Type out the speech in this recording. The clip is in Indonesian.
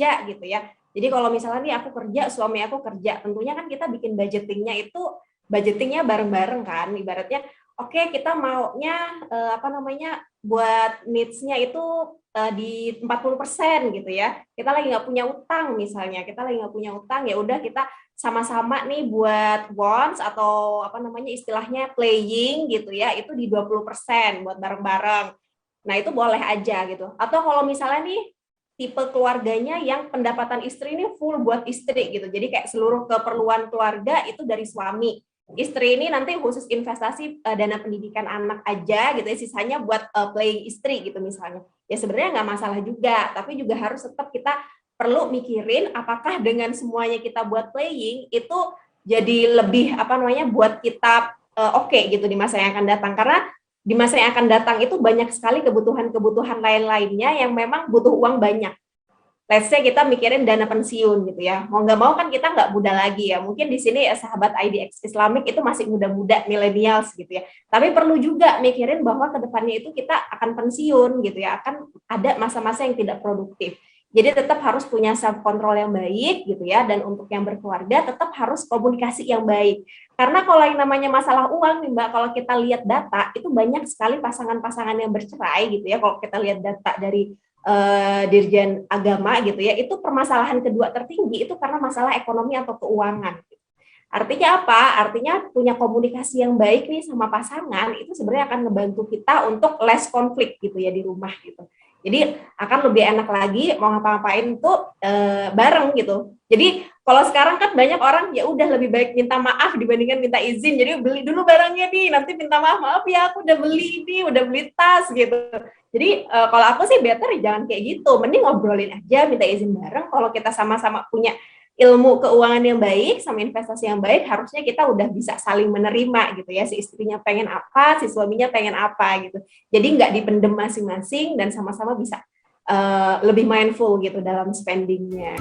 kerja gitu ya. Jadi kalau misalnya nih aku kerja, suami aku kerja, tentunya kan kita bikin budgetingnya bareng-bareng kan. Ibaratnya oke, kita maunya buat needs-nya itu di 40% gitu ya. Kita lagi nggak punya utang misalnya, ya udah kita sama-sama nih buat wants atau istilahnya playing gitu ya, itu di 20% buat bareng-bareng. Nah, itu boleh aja gitu. Atau kalau misalnya nih tipe keluarganya yang pendapatan istri ini full buat istri gitu. Jadi kayak seluruh keperluan keluarga itu dari suami. Istri ini nanti khusus investasi dana pendidikan anak aja gitu ya, sisanya buat playing istri gitu misalnya. Ya sebenarnya nggak masalah juga, tapi juga harus tetap kita perlu mikirin apakah dengan semuanya kita buat playing itu jadi lebih buat kita oke gitu di masa yang akan datang. Karena di masa yang akan datang itu banyak sekali kebutuhan-kebutuhan lain-lainnya yang memang butuh uang banyak. Let's say kita mikirin dana pensiun gitu ya. Mau nggak mau kan kita nggak muda lagi ya. Mungkin di sini sahabat IDX Islamic itu masih muda-muda, millennials gitu ya. Tapi perlu juga mikirin bahwa kedepannya itu kita akan pensiun gitu ya. Akan ada masa-masa yang tidak produktif. Jadi tetap harus punya self control yang baik gitu ya. Dan untuk yang berkeluarga tetap harus komunikasi yang baik. Karena kalau yang namanya masalah uang nih Mbak, kalau kita lihat data itu banyak sekali pasangan-pasangan yang bercerai gitu ya. Kalau kita lihat data dari Dirjen Agama gitu ya, itu permasalahan kedua tertinggi itu karena masalah ekonomi atau keuangan. Artinya apa? Artinya punya komunikasi yang baik nih sama pasangan itu sebenarnya akan ngebantu kita untuk less konflik gitu ya di rumah gitu. Jadi akan lebih enak lagi mau ngapa-ngapain tuh bareng gitu. Jadi kalau sekarang kan banyak orang ya udah lebih baik minta maaf dibandingkan minta izin. Jadi beli dulu barangnya nih, nanti minta maaf, maaf ya aku udah beli ini, udah beli tas gitu. Jadi kalau aku sih better jangan kayak gitu. Mending ngobrolin aja, minta izin bareng. Kalau kita sama-sama punya ilmu keuangan yang baik sama investasi yang baik, harusnya kita udah bisa saling menerima gitu ya. Si istrinya pengen apa, si suaminya pengen apa gitu. Jadi nggak dipendem masing-masing dan sama-sama bisa lebih mindful gitu dalam spendingnya.